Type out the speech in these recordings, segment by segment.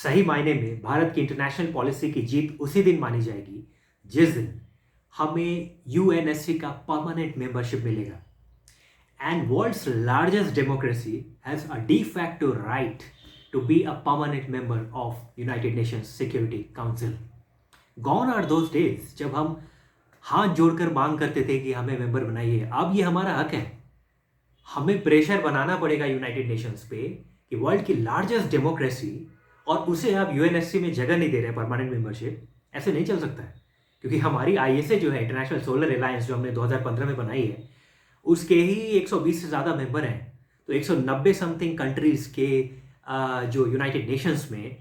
सही मायने में भारत की इंटरनेशनल पॉलिसी की जीत उसी दिन मानी जाएगी जिस दिन हमें यूएनएससी का परमानेंट मेंबरशिप मिलेगा। And world's largest democracy has a de facto right to be a permanent member of United Nations Security Council. Gone are those days जब हम हाथ जोड़कर मांग करते थे कि हमें मेंबर बनाइए। अब ये हमारा हक है। हमें प्रेशर बनाना पड़ेगा यूनाइटेड नेशंस पे कि वर्ल्ड की लार्जेस्ट डेमोक्रेसी और उसे आप यूएनएससी में जगह नहीं दे रहे परमानेंट मेंबरशिप। ऐसे नहीं चल सकता है क्योंकि हमारी आईएसए जो है इंटरनेशनल सोलर अलायंस जो हमने 2015 में बनाई है उसके ही 120 से ज़्यादा मेंबर हैं। तो 190 समथिंग कंट्रीज़ के जो यूनाइटेड नेशंस में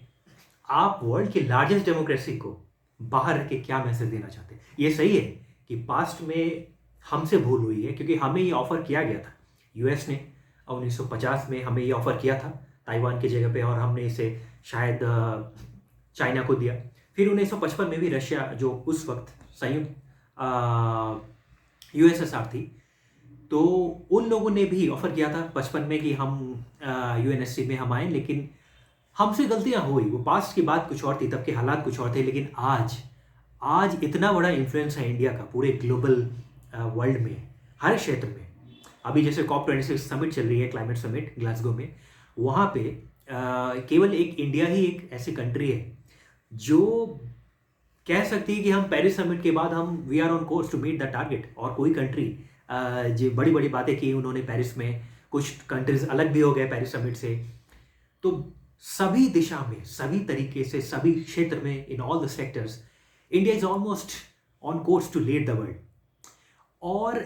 आप वर्ल्ड की लार्जेस्ट डेमोक्रेसी को बाहर रख के क्या मैसेज देना चाहते हैं। ये सही है कि पास्ट में हमसे भूल हुई है क्योंकि हमें ये ऑफ़र किया गया था। यूएस ने 1950 में हमें ये ऑफ़र किया था ताइवान की जगह पे और हमने इसे शायद चाइना को दिया। फिर 1955 में भी रशिया जो उस वक्त संयुक्त यूएसएसआर थी तो उन लोगों ने भी ऑफ़र किया था 55 में कि हम यूएनएससी में हम आए, लेकिन हमसे गलतियां हुई। वो पास्ट की बात कुछ और थी, तब के हालात कुछ और थे। लेकिन आज इतना बड़ा इन्फ्लुएंस है इंडिया का पूरे ग्लोबल वर्ल्ड में हर क्षेत्र में। अभी जैसे COP26 समिट चल रही है, क्लाइमेट समिट ग्लासगो में, वहाँ पे केवल एक इंडिया ही एक ऐसी कंट्री है जो कह सकती है कि हम पेरिस समिट के बाद हम we are on course to meet the target. और कोई कंट्री जो बड़ी बड़ी बातें की उन्होंने पेरिस में, कुछ कंट्रीज अलग भी हो गए पेरिस समिट से। तो सभी दिशा में, सभी तरीके से, सभी क्षेत्र में, in all the sectors India is almost on course to lead the world. और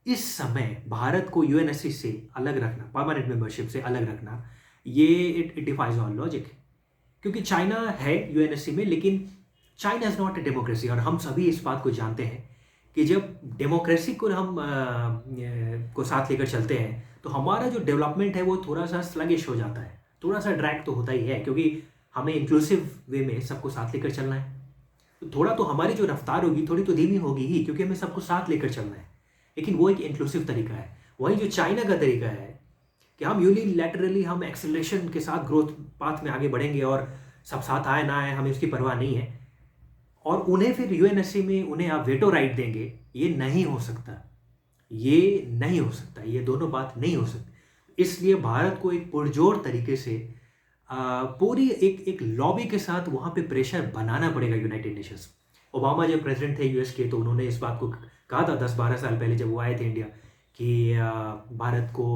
इस समय भारत को यूएनएससी से अलग रखना, परमानेंट मेंबरशिप से अलग रखना, ये इट डिफाइज ऑल लॉजिक। क्योंकि चाइना है यूएनएससी में, लेकिन China is not a democracy. और हम सभी इस बात को जानते हैं कि जब डेमोक्रेसी को हम को साथ लेकर चलते हैं तो हमारा जो डेवलपमेंट है वो थोड़ा सा स्लगिश हो जाता है, थोड़ा सा ड्रैग तो होता ही है, क्योंकि हमें इंक्लूसिव वे में सबको साथ लेकर चलना है। तो थोड़ा तो हमारी जो रफ्तार होगी थोड़ी तो धीमी होगी ही, क्योंकि हमें सबको साथ लेकर चलना है। लेकिन वो एक इंक्लूसिव तरीका है। वही जो चाइना का तरीका है कि हम यूनिलैटरली हम एक्सेलरेशन के साथ ग्रोथ पाथ में आगे बढ़ेंगे और सब साथ आए ना आए हमें उसकी परवाह नहीं है, और उन्हें फिर यूएनएससी में उन्हें आप वेटो राइट देंगे, ये नहीं हो सकता। ये नहीं हो सकता, ये दोनों बात नहीं हो सकती। इसलिए भारत को एक पुरजोर तरीके से पूरी एक लॉबी के साथ वहाँ पे प्रेशर बनाना पड़ेगा यूनाइटेड नेशंस। ओबामा जब प्रेसिडेंट थे यूएस के तो उन्होंने इस बात को कहा था 10-12 साल पहले जब वो आए थे इंडिया कि भारत को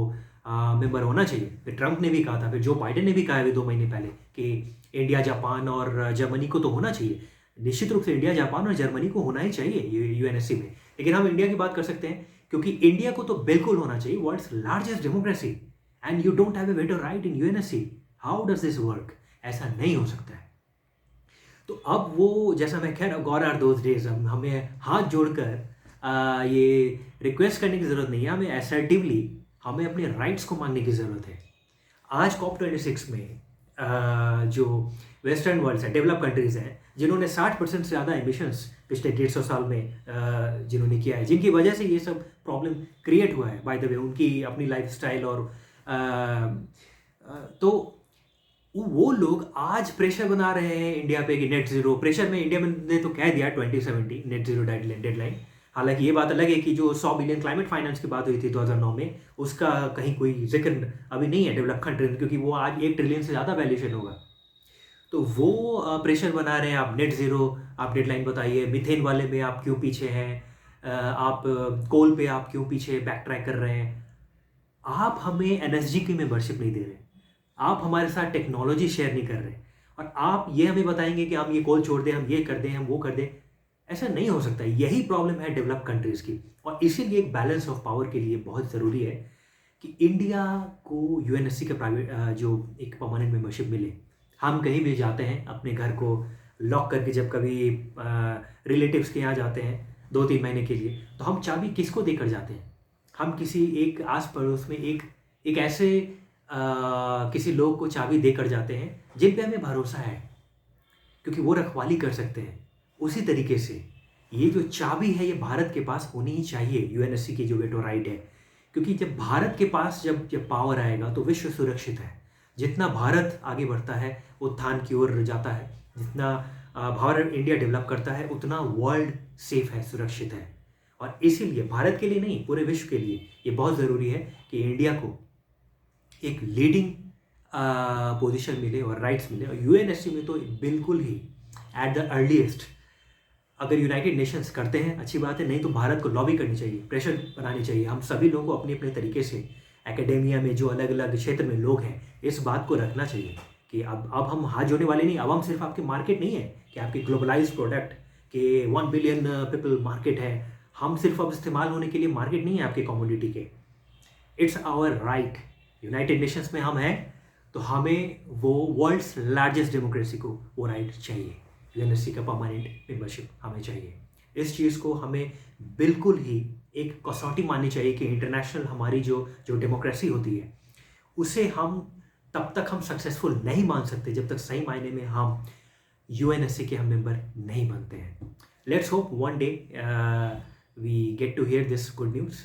मेंबर होना चाहिए। फिर ट्रंप ने भी कहा था, फिर जो बाइडेन ने भी कहा है 2 महीने पहले कि इंडिया, जापान और जर्मनी को तो होना चाहिए। निश्चित रूप से इंडिया, जापान और जर्मनी को होना ही चाहिए यूएनएससी में। लेकिन हम इंडिया की बात कर सकते हैं क्योंकि इंडिया को तो बिल्कुल होना चाहिए, world's largest democracy, and you don't have a veto right in UNSC. How does this work? ऐसा नहीं हो सकता है। तो अब वो जैसा मैं कह रहा हूँ, गॉड आर दोज डेज, हमें हाथ जोड़कर ये रिक्वेस्ट करने की ज़रूरत नहीं है, हमें असर्टिवली हमें अपने राइट्स को मांगने की ज़रूरत है। आज COP26 में जो वेस्टर्न वर्ल्ड है, डेवलप कंट्रीज़ हैं, जिन्होंने 60% से ज़्यादा एमिशंस पिछले 150 साल में जिन्होंने किया है, जिनकी वजह से ये सब प्रॉब्लम क्रिएट हुआ है, बाय द वे उनकी अपनी लाइफस्टाइल और तो वो लोग आज प्रेशर बना रहे हैं इंडिया पे कि नेट ज़ीरो। प्रेशर में इंडिया ने तो कह दिया 2070 नेट ज़ीरो डेडलाइन। हालांकि ये बात अलग है कि जो 100 बिलियन क्लाइमेट फाइनेंस की बात हुई थी 2009 में, उसका कहीं कोई जिक्र अभी नहीं है डेवलप कंट्री में, क्योंकि वो आज 1 ट्रिलियन से ज़्यादा वैल्यूएशन होगा। तो वो प्रेशर बना रहे हैं, आप नेट ज़ीरो, आप डेडलाइन बताइए। मिथेन वाले में आप क्यों पीछे हैं, आप कोल पे आप क्यों पीछे बैक ट्रैक कर रहे हैं। आप हमें एनएसजी की मेंबरशिप नहीं दे रहे, आप हमारे साथ टेक्नोलॉजी शेयर नहीं कर रहे, और आप ये हमें बताएंगे कि हम ये कोल छोड़ दें, हम ये कर दें, हम वो कर दें। ऐसा नहीं हो सकता। यही प्रॉब्लम है डेवलप कंट्रीज़ की, और इसीलिए एक बैलेंस ऑफ पावर के लिए बहुत ज़रूरी है कि इंडिया को यूएनएससी का प्राइवेट जो एक परमानेंट मेंबरशिप मिले। हम कहीं भी जाते हैं अपने घर को लॉक करके, जब कभी रिलेटिव्स के यहाँ जाते हैं 2-3 महीने के लिए, तो हम चाबी किसको देकर जाते हैं? हम किसी एक आस पड़ोस में एक ऐसे किसी लोग को चाबी देकर जाते हैं जिन पे हमें भरोसा है, क्योंकि वो रखवाली कर सकते हैं। उसी तरीके से ये जो चाबी है ये भारत के पास होनी ही चाहिए, यूएनएससी की जो वेटो राइट है। क्योंकि जब भारत के पास जब पावर आएगा तो विश्व सुरक्षित है। जितना भारत आगे बढ़ता है उत्थान की ओर जाता है, जितना भारत इंडिया डेवलप करता है, उतना वर्ल्ड सेफ है, सुरक्षित है। और इसीलिए भारत के लिए नहीं, पूरे विश्व के लिए ये बहुत ज़रूरी है कि इंडिया को एक लीडिंग पोजीशन मिले और राइट्स मिले। और यूएनएससी में तो बिल्कुल ही एट द अर्लीस्ट, अगर यूनाइटेड नेशंस करते हैं अच्छी बात है, नहीं तो भारत को लॉबी करनी चाहिए, प्रेशर बनानी चाहिए। हम सभी लोगों को अपने अपने तरीके से एकेडेमिया में जो अलग अलग क्षेत्र में लोग हैं, इस बात को रखना चाहिए कि अब हम हाथ जोड़ने वाले नहीं। अब हम सिर्फ आपके मार्केट नहीं है कि आपके ग्लोबलाइज प्रोडक्ट के 1 बिलियन पीपल मार्केट है, हम सिर्फ अब इस्तेमाल होने के लिए मार्केट नहीं है आपके कमोडिटी के। It's our right. United Nations में हम हैं तो हमें वो वर्ल्ड्स लार्जेस्ट डेमोक्रेसी को वो राइट चाहिए। यूएनएससी का परमानेंट मेंबरशिप हमें चाहिए। इस चीज़ को हमें बिल्कुल ही एक कसौटी माननी चाहिए कि इंटरनेशनल हमारी जो डेमोक्रेसी होती है उसे हम तब तक हम सक्सेसफुल नहीं मान सकते जब तक सही मायने में हम यूएनएससी के हम मेंबर नहीं बनते हैं। Let's hope one day we get to hear this good news.